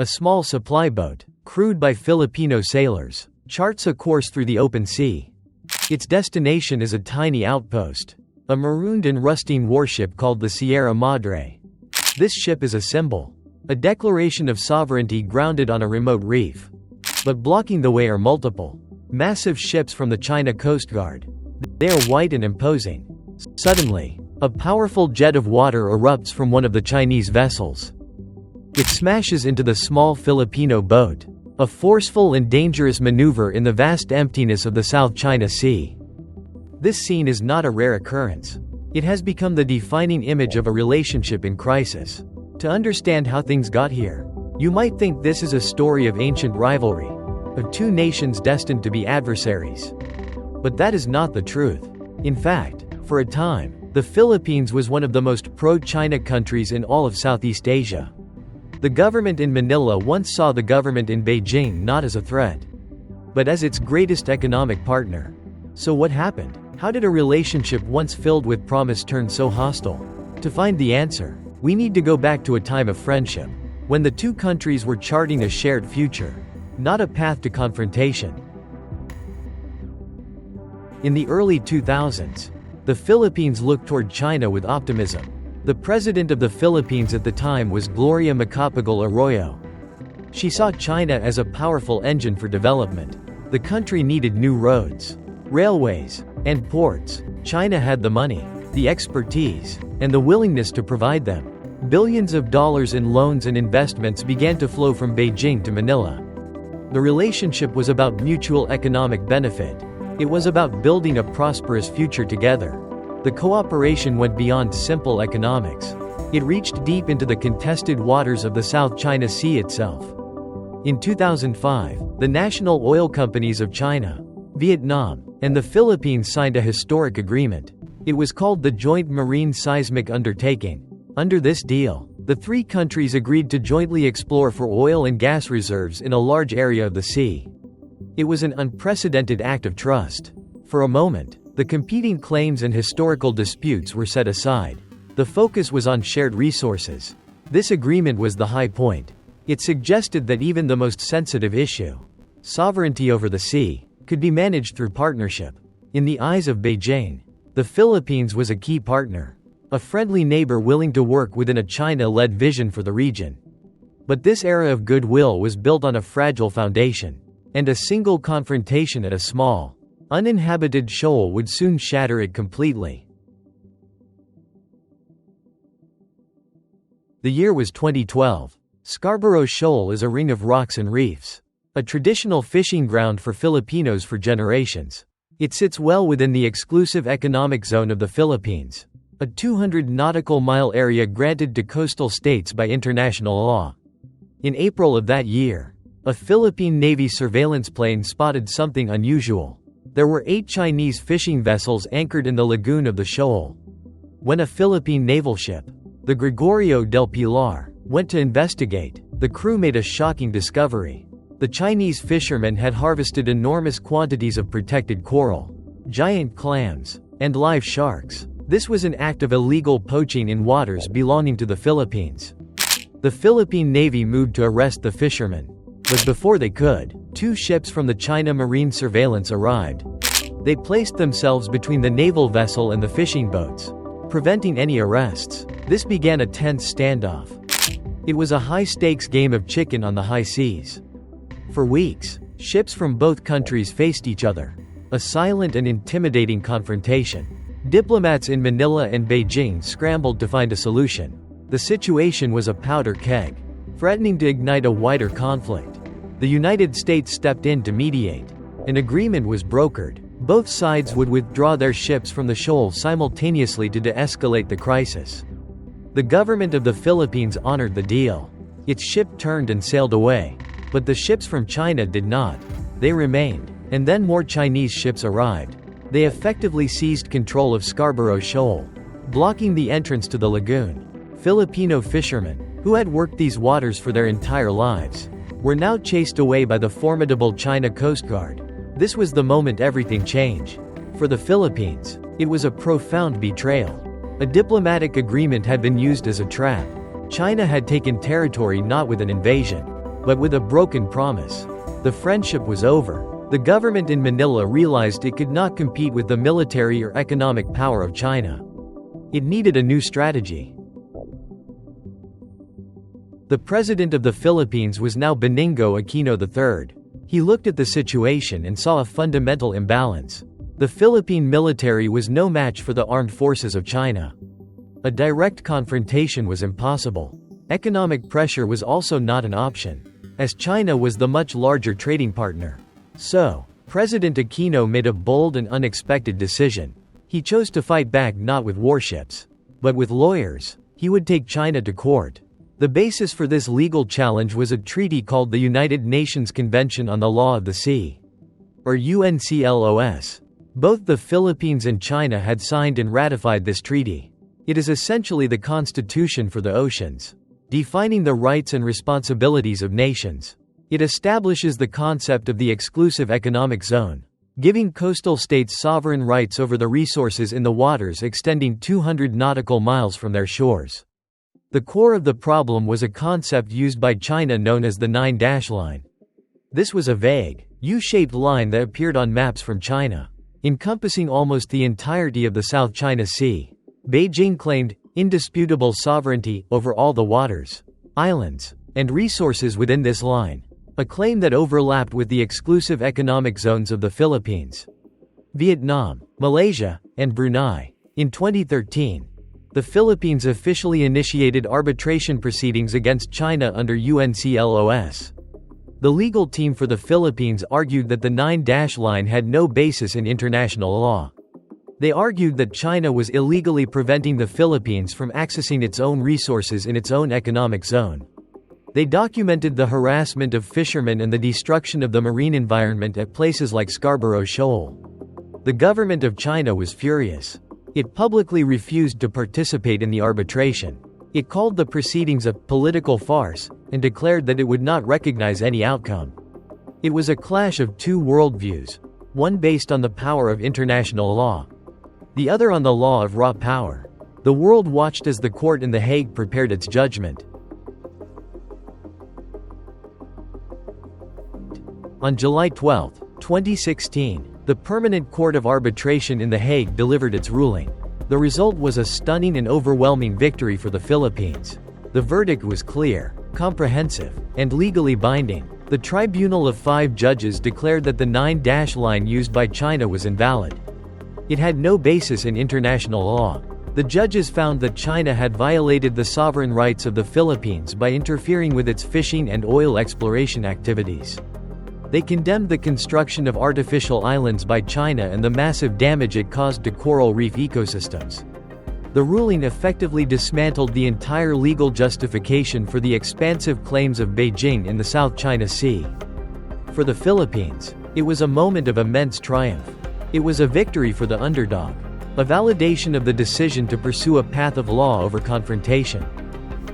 A small supply boat, crewed by Filipino sailors, charts a course through the open sea. Its destination is a tiny outpost, a marooned and rusting warship called the Sierra Madre. This ship is a symbol, a declaration of sovereignty grounded on a remote reef. But blocking the way are multiple, massive ships from the China Coast Guard. They are white and imposing. Suddenly, a powerful jet of water erupts from one of the Chinese vessels. It smashes into the small Filipino boat, a forceful and dangerous maneuver in the vast emptiness of the South China Sea. This scene is not a rare occurrence. It has become the defining image of a relationship in crisis. To understand how things got here, you might think this is a story of ancient rivalry, of two nations destined to be adversaries. But that is not the truth. In fact, for a time, the Philippines was one of the most pro-China countries in all of Southeast Asia. The government in Manila once saw the government in Beijing not as a threat, but as its greatest economic partner. So what happened? How did a relationship once filled with promise turn so hostile? To find the answer, we need to go back to a time of friendship, when the two countries were charting a shared future, not a path to confrontation. In the early 2000s, the Philippines looked toward China with optimism. The president of the Philippines at the time was Gloria Macapagal Arroyo. She saw China as a powerful engine for development. The country needed new roads, railways, and ports. China had the money, the expertise, and the willingness to provide them. Billions of dollars in loans and investments began to flow from Beijing to Manila. The relationship was about mutual economic benefit. It was about building a prosperous future together. The cooperation went beyond simple economics. It reached deep into the contested waters of the South China Sea itself. In 2005, the national oil companies of China, Vietnam, and the Philippines signed a historic agreement. It was called the Joint Marine Seismic Undertaking. Under this deal, the three countries agreed to jointly explore for oil and gas reserves in a large area of the sea. It was an unprecedented act of trust. For a moment, the competing claims and historical disputes were set aside. The focus was on shared resources. This agreement was the high point. It suggested that even the most sensitive issue, sovereignty over the sea, could be managed through partnership. In the eyes of Beijing, the Philippines was a key partner, a friendly neighbor willing to work within a China-led vision for the region. But this era of goodwill was built on a fragile foundation, and a single confrontation at a small, uninhabited shoal would soon shatter it completely. The year was 2012. Scarborough Shoal is a ring of rocks and reefs, a traditional fishing ground for Filipinos for generations. It sits well within the exclusive economic zone of the Philippines, a 200 nautical mile area granted to coastal states by international law. In April of that year, a Philippine Navy surveillance plane spotted something unusual. There were 8 Chinese fishing vessels anchored in the lagoon of the shoal. When a Philippine naval ship, the Gregorio del Pilar, went to investigate, the crew made a shocking discovery. The Chinese fishermen had harvested enormous quantities of protected coral, giant clams, and live sharks. This was an act of illegal poaching in waters belonging to the Philippines. The Philippine Navy moved to arrest the fishermen. But before they could, 2 ships from the China Marine Surveillance arrived. They placed themselves between the naval vessel and the fishing boats, preventing any arrests. This began a tense standoff. It was a high-stakes game of chicken on the high seas. For weeks, ships from both countries faced each other, a silent and intimidating confrontation. Diplomats in Manila and Beijing scrambled to find a solution. The situation was a powder keg, threatening to ignite a wider conflict. The United States stepped in to mediate. An agreement was brokered. Both sides would withdraw their ships from the shoal simultaneously to de-escalate the crisis. The government of the Philippines honored the deal. Its ship turned and sailed away. But the ships from China did not. They remained. And then more Chinese ships arrived. They effectively seized control of Scarborough Shoal, blocking the entrance to the lagoon. Filipino fishermen, who had worked these waters for their entire lives, were now chased away by the formidable China Coast Guard. This was the moment everything changed. For the Philippines, it was a profound betrayal. A diplomatic agreement had been used as a trap. China had taken territory not with an invasion, but with a broken promise. The friendship was over. The government in Manila realized it could not compete with the military or economic power of China. It needed a new strategy. The president of the Philippines was now Benigno Aquino III. He looked at the situation and saw a fundamental imbalance. The Philippine military was no match for the armed forces of China. A direct confrontation was impossible. Economic pressure was also not an option, as China was the much larger trading partner. So, President Aquino made a bold and unexpected decision. He chose to fight back not with warships, but with lawyers. He would take China to court. The basis for this legal challenge was a treaty called the United Nations Convention on the Law of the Sea, or UNCLOS. Both the Philippines and China had signed and ratified this treaty. It is essentially the constitution for the oceans, defining the rights and responsibilities of nations. It establishes the concept of the exclusive economic zone, giving coastal states sovereign rights over the resources in the waters extending 200 nautical miles from their shores. The core of the problem was a concept used by China known as the 9-dash line. This was a vague, U-shaped line that appeared on maps from China, encompassing almost the entirety of the South China Sea. Beijing claimed indisputable sovereignty over all the waters, islands, and resources within this line, a claim that overlapped with the exclusive economic zones of the Philippines, Vietnam, Malaysia, and Brunei. In 2013, the Philippines officially initiated arbitration proceedings against China under UNCLOS. The legal team for the Philippines argued that the 9-dash line had no basis in international law. They argued that China was illegally preventing the Philippines from accessing its own resources in its own economic zone. They documented the harassment of fishermen and the destruction of the marine environment at places like Scarborough Shoal. The government of China was furious. It publicly refused to participate in the arbitration. It called the proceedings a political farce and declared that it would not recognize any outcome. It was a clash of two worldviews, one based on the power of international law, the other on the law of raw power. The world watched as the court in The Hague prepared its judgment. On July 12, 2016, the Permanent Court of Arbitration in The Hague delivered its ruling. The result was a stunning and overwhelming victory for the Philippines. The verdict was clear, comprehensive, and legally binding. The tribunal of 5 judges declared that the 9-dash line used by China was invalid. It had no basis in international law. The judges found that China had violated the sovereign rights of the Philippines by interfering with its fishing and oil exploration activities. They condemned the construction of artificial islands by China and the massive damage it caused to coral reef ecosystems. The ruling effectively dismantled the entire legal justification for the expansive claims of Beijing in the South China Sea. For the Philippines, it was a moment of immense triumph. It was a victory for the underdog, a validation of the decision to pursue a path of law over confrontation.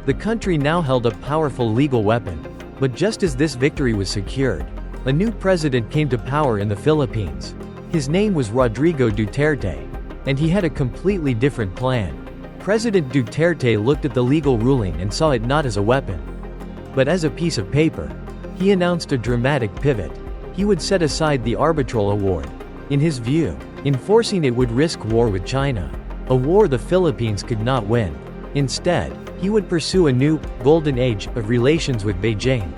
The country now held a powerful legal weapon. But just as this victory was secured, a new president came to power in the Philippines. His name was Rodrigo Duterte, and he had a completely different plan. President Duterte looked at the legal ruling and saw it not as a weapon, but as a piece of paper. He announced a dramatic pivot. He would set aside the arbitral award. In his view, enforcing it would risk war with China, a war the Philippines could not win. Instead, he would pursue a new, golden age of relations with Beijing.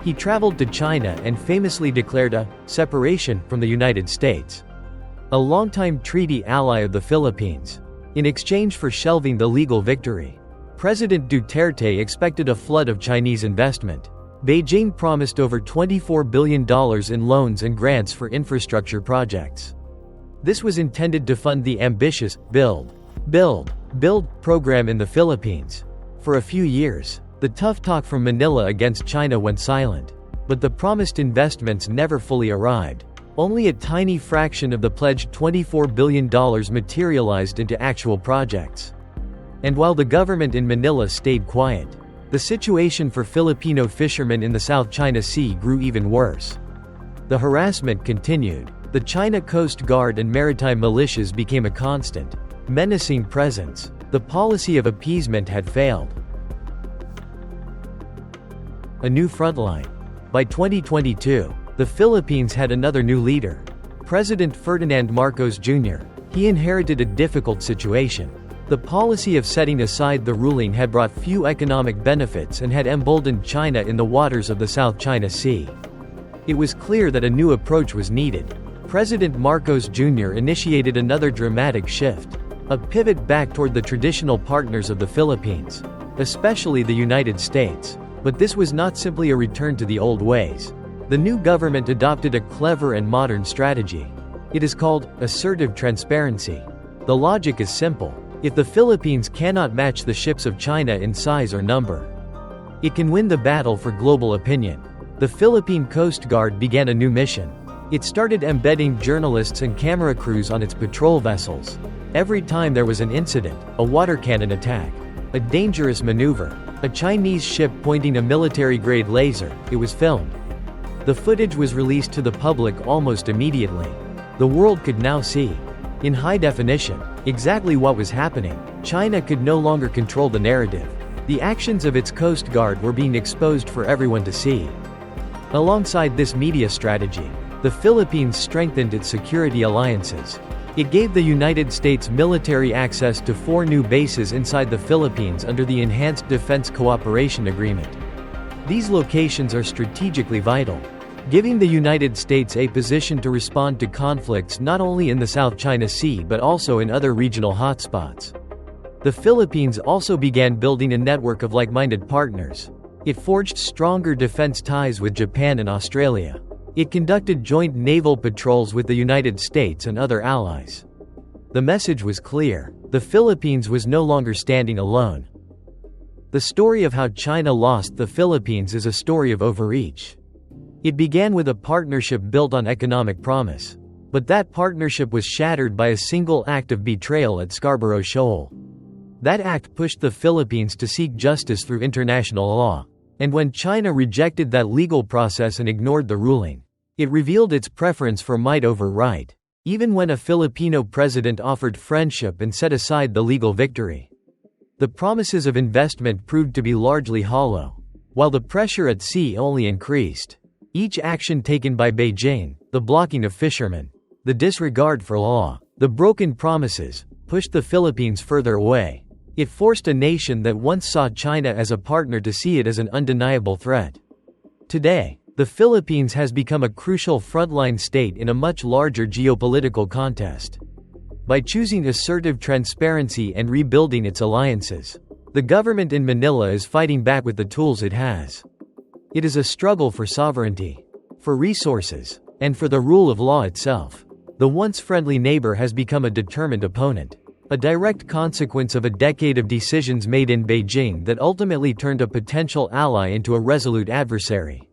He traveled to China and famously declared a separation from the United States, a longtime treaty ally of the Philippines. In exchange for shelving the legal victory, President Duterte expected a flood of Chinese investment. Beijing promised over $24 billion in loans and grants for infrastructure projects. This was intended to fund the ambitious Build program in the Philippines. For a few years, the tough talk from Manila against China went silent. But the promised investments never fully arrived. Only a tiny fraction of the pledged $24 billion materialized into actual projects. And while the government in Manila stayed quiet, the situation for Filipino fishermen in the South China Sea grew even worse. The harassment continued. The China Coast Guard and maritime militias became a constant, menacing presence. The policy of appeasement had failed. a new frontline. By 2022, the Philippines had another new leader, President Ferdinand Marcos Jr. He inherited a difficult situation. The policy of setting aside the ruling had brought few economic benefits and had emboldened China in the waters of the South China Sea. It was clear that a new approach was needed. President Marcos Jr. initiated another dramatic shift, a pivot back toward the traditional partners of the Philippines, especially the United States. But this was not simply a return to the old ways. The new government adopted a clever and modern strategy. It is called assertive transparency. The logic is simple. If the Philippines cannot match the ships of China in size or number, it can win the battle for global opinion. The Philippine Coast Guard began a new mission. It started embedding journalists and camera crews on its patrol vessels. Every time there was an incident, a water cannon attack, a dangerous maneuver, a Chinese ship pointing a military-grade laser, it was filmed. The footage was released to the public almost immediately. The world could now see, in high definition, exactly what was happening. China could no longer control the narrative. The actions of its Coast Guard were being exposed for everyone to see. Alongside this media strategy, the Philippines strengthened its security alliances. It gave the United States military access to 4 new bases inside the Philippines under the Enhanced Defense Cooperation Agreement. These locations are strategically vital, giving the United States a position to respond to conflicts not only in the South China Sea but also in other regional hotspots. The Philippines also began building a network of like-minded partners. It forged stronger defense ties with Japan and Australia. It conducted joint naval patrols with the United States and other allies. The message was clear: the Philippines was no longer standing alone. The story of how China lost the Philippines is a story of overreach. It began with a partnership built on economic promise. But that partnership was shattered by a single act of betrayal at Scarborough Shoal. That act pushed the Philippines to seek justice through international law. And when China rejected that legal process and ignored the ruling, it revealed its preference for might over right, even when a Filipino president offered friendship and set aside the legal victory. The promises of investment proved to be largely hollow, while the pressure at sea only increased. Each action taken by Beijing, the blocking of fishermen, the disregard for law, the broken promises, pushed the Philippines further away. It forced a nation that once saw China as a partner to see it as an undeniable threat. Today, the Philippines has become a crucial frontline state in a much larger geopolitical contest. By choosing assertive transparency and rebuilding its alliances, the government in Manila is fighting back with the tools it has. It is a struggle for sovereignty, for resources, and for the rule of law itself. The once friendly neighbor has become a determined opponent, a direct consequence of a decade of decisions made in Beijing that ultimately turned a potential ally into a resolute adversary.